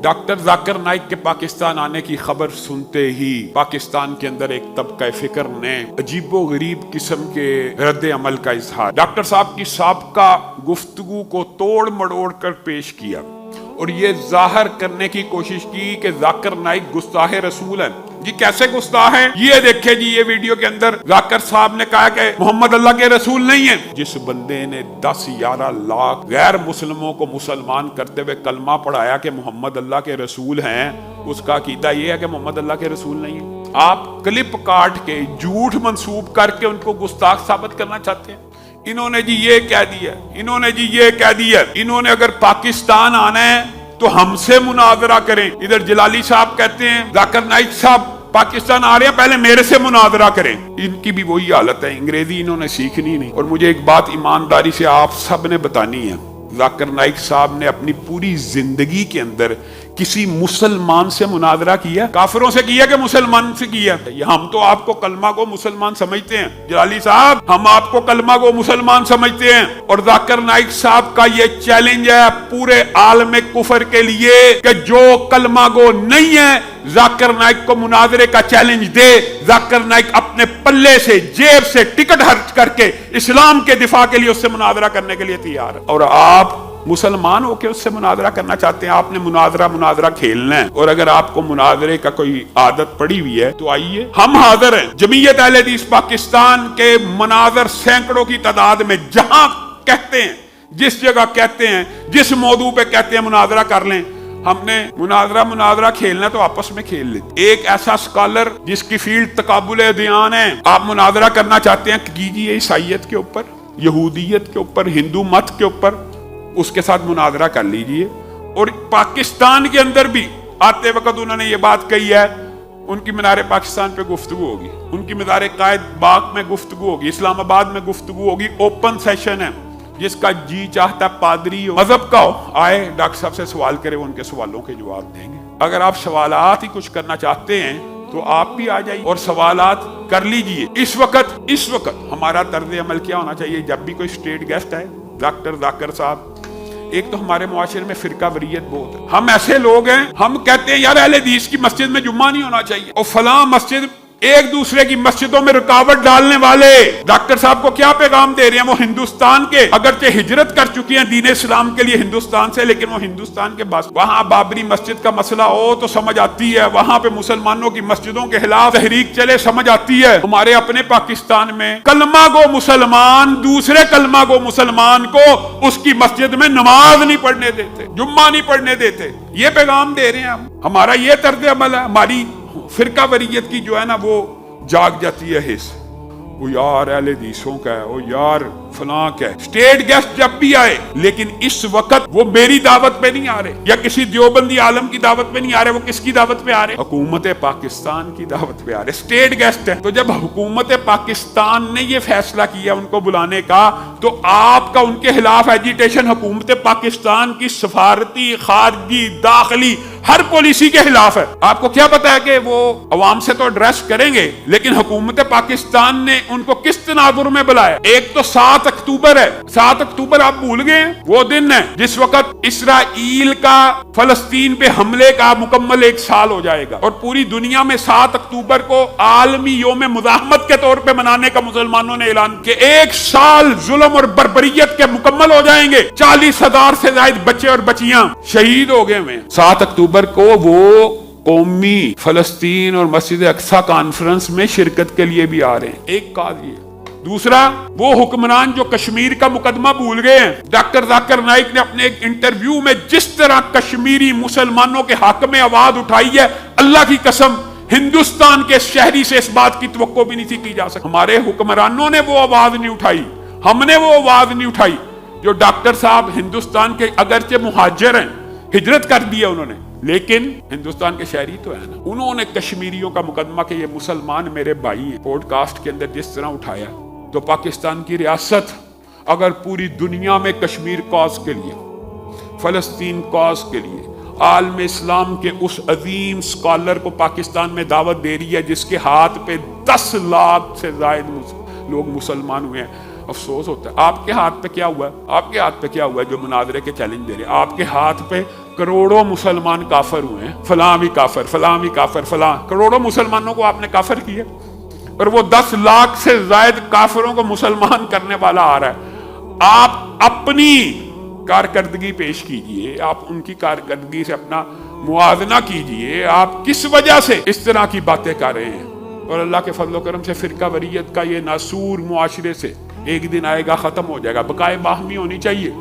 Doctor Zakir Naik के पाकिस्तान आने की खबर सुनते ही पाकिस्तान के अंदर एक तबका फिक्र ने अजीबो गरीब किस्म के रद्द अमल का इजहार डॉक्टर साहब की साबका गुफ्तगू को तोड़ मड़ोड़ कर पेश किया और ये जाहिर करने की कोशिश की कि जाकिर नाइक गुस्ताहे रसूल है। जी कैसे गुस्ताह है? ये देखे जी, ये वीडियो के अंदर जाकिर साहब ने कहा कि मोहम्मद अल्लाह के रसूल नहीं है। जिस बंदे ने 10-11 लाख गैर मुस्लिमों को मुसलमान करते हुए कलमा पढ़ाया कि मोहम्मद अल्लाह के रसूल हैं, उसका अकीदा ये है कि मोहम्मद अल्लाह के रसूल नहीं है। आप क्लिप काट के झूठ मंसूब करके उनको गुस्ताख साबित करना चाहते हैं। इन्होंने जी ये कह दिया, इन्होंने जी ये कह दिया, इन्होंने अगर पाकिस्तान आना है तो हमसे मुनाजरा करें। इधर जलाली साहब कहते हैं जाकिर नाइक साहब पाकिस्तान आ रहे हैं, पहले मेरे से मुनाजरा करें। इनकी भी वही हालत है, अंग्रेजी इन्होंने सीखनी नहीं। और मुझे एक बात ईमानदारी से आप सब ने बतानी है, जाकिर नाइक साहब ने अपनी पूरी जिंदगी के अंदर किसी मुसलमान से मुनाजरा किया? काफिरों से किया कि मुसलमान से किया? हम तो आपको कलमा को मुसलमान समझते हैं जलाली साहब, हम आपको कलमा को मुसलमान समझते हैं। और जाकिर नाइक साहब का ये चैलेंज है पूरे आलम कुफर के लिए कि जो कलमा गो नहीं है जाकिर नाइक को मुनाजरे का चैलेंज दे। जाकिर नाइक अपने पल्ले से जेब से टिकट खर्च करके इस्लाम के दिफा के लिए उससे मुनाजरा करने के लिए तैयार है। और आप मुसलमान होकर उससे मुनाजरा करना चाहते हैं। आपने मुनाजरा खेलना है। और अगर आपको मुनाजरे का कोई आदत पड़ी हुई है तो आइए, हम हाजिर हैं। जमीयत अहले हदीस पाकिस्तान के मुनाजर सैकड़ों की तादाद में, जहां कहते हैं, जिस जगह कहते हैं, जिस मौजू पे कहते हैं मुनाजरा कर लें। हमने मुनाजरा खेलना तो आपस में खेल लेते। एक ऐसा स्कॉलर जिसकी फील्ड तकाबुल अदयान है, आप मुनाजरा करना चाहते हैं, कीजिए ईसाइयत के ऊपर, यहूदियत के ऊपर, हिंदू मत के ऊपर, उसके साथ मुनाजरा कर लीजिए। और पाकिस्तान के अंदर भी आते वक्त उन्होंने ये बात कही है, उनकी मीनार पाकिस्तान पे गुफ्तगू होगी, उनकी मीनार कायद बाग में गुफ्तगू होगी, इस्लामाबाद में गुफ्तगू होगी। ओपन सेशन है, जिसका जी चाहता पादरी हो, मजहब का हो, आए डॉक्टर साहब से सवाल करे, उनके सवालों के जवाब देंगे। अगर आप सवालात ही कुछ करना चाहते हैं तो आप भी आ जाइए और सवालात कर लीजिए। इस वक्त हमारा तर्ज अमल क्या होना चाहिए? जब भी कोई स्टेट गेस्ट आए, डॉक्टर जाकिर साहब, एक तो हमारे मुआशरे में फिरका वरीयत बहुत है। हम ऐसे लोग हैं, हम कहते हैं यार अहले हदीस की मस्जिद में जुम्मा नहीं होना चाहिए, और फलां मस्जिद, एक दूसरे की मस्जिदों में रुकावट डालने वाले डॉक्टर साहब को क्या पैगाम दे रहे हैं? वो हिंदुस्तान के, अगरचे हिजरत कर चुकी हैं दीन इस्लाम के लिए हिंदुस्तान से, लेकिन वो हिंदुस्तान के बस वहां बाबरी मस्जिद का मसला हो तो समझ आती है, वहां पे मुसलमानों की मस्जिदों के खिलाफ तहरीक चले समझ आती है। हमारे अपने पाकिस्तान में कलमा गो मुसलमान दूसरे कलमा गो मुसलमान को उसकी मस्जिद में नमाज नहीं पढ़ने देते, जुम्मा नहीं पढ़ने देते। ये पैगाम दे रहे हैं हम। हमारा ये तर्ज अमल है, हमारी फिरका वरीयत की जो है ना वो जाग जाती है हिस्स। वो यार अहले हदीसों का है, वो यार फलां का है। स्टेट गेस्ट जब भी आए, लेकिन इस वक्त वो मेरी दावत पे नहीं आ रहे या किसी देवबंदी आलम की दावत पे नहीं आ रहे, वो किसकी दावत पे आ रहे? हुकूमत पाकिस्तान की दावत पे आ रहे। स्टेट गेस्ट है, तो जब हुकूमत पाकिस्तान ने ये फैसला किया उनको बुलाने का, तो आपका उनके खिलाफ एजिटेशन हुकूमत पाकिस्तान की सफारती, खारजी, दाखिली हर पॉलिसी के खिलाफ है। आपको क्या पता है कि वो अवाम से तो एड्रेस करेंगे, लेकिन हुकूमत पाकिस्तान ने उनको किस तनाजुर में बुलाया? एक तो 7 अक्टूबर है। 7 अक्टूबर आप भूल गए? वो दिन है जिस वक्त इसराइल का फलस्तीन पे हमले का मुकम्मल 1 साल हो जाएगा, और पूरी दुनिया में 7 अक्टूबर को आलमी यौम मुज़ाहमत के तौर पे मनाने का मुसलमानों ने ऐलान किया। 1 साल जुल्म और बर्बरियत के मुकम्मल हो जाएंगे। 40,000 से ज्यादा बच्चे और बच्चियां शहीद हो गए हुए। 7 अक्टूबर को वो कौमी फलस्तीन और मस्जिद अक्सा कॉन्फ्रेंस में शिरकत के लिए भी आ रहे हैं। एक काज ये। दूसरा, वो हुक्मरान जो कश्मीर का मुकदमा भूल गए हैं। डॉक्टर जाकिर नाइक ने अपने एक इंटरव्यू में जिस तरह कश्मीरी मुसलमानों के हक में आवाज उठाई है, अल्लाह की कसम हिंदुस्तान के शहरी से इस बात की तवक्को भी नहीं थी की जा सकती। हमारे हुक्मरानों ने वो आवाज नहीं उठाई, हमने वो आवाज नहीं उठाई जो डॉक्टर साहब हिंदुस्तान के अगरचे मुहाजिर हैं, हिजरत कर दिया उन्होंने, लेकिन हिंदुस्तान के शहरी तो है ना। उन्होंने कश्मीरियों का मुकदमा के ये मुसलमान मेरे भाई हैं पॉडकास्ट के अंदर जिस तरह उठाया, तो पाकिस्तान की रियासत अगर पूरी दुनिया में कश्मीर कॉज के लिए, फलस्तीन कॉज के लिए, आलम इस्लाम के उस अजीम स्कॉलर को पाकिस्तान में दावत दे रही है जिसके हाथ पे 10 लाख से ज्यादा लोग मुसलमान हुए हैं, अफसोस होता है। आपके हाथ पे क्या हुआ है? आपके हाथ पे क्या हुआ है जो मुनाजरे के चैलेंज दे रहे हैं? आपके हाथ पे کروڑوں مسلمان کافر ہوئے ہیں، فلاں بھی کافر، فلاں بھی کافر، فلاں کروڑوں مسلمانوں کو آپ نے کافر کیا، اور وہ 10 لاکھ سے زائد کافروں کو مسلمان کرنے والا آ رہا ہے۔ آپ اپنی کارکردگی پیش کیجئے، آپ ان کی کارکردگی سے اپنا موازنہ کیجئے، آپ کس وجہ سے اس طرح کی باتیں کر رہے ہیں۔ اور اللہ کے فضل و کرم سے فرقہ واریت کا یہ ناسور معاشرے سے ایک دن آئے گا، ختم ہو جائے گا۔ بقائے باہمی ہونی چاہیے۔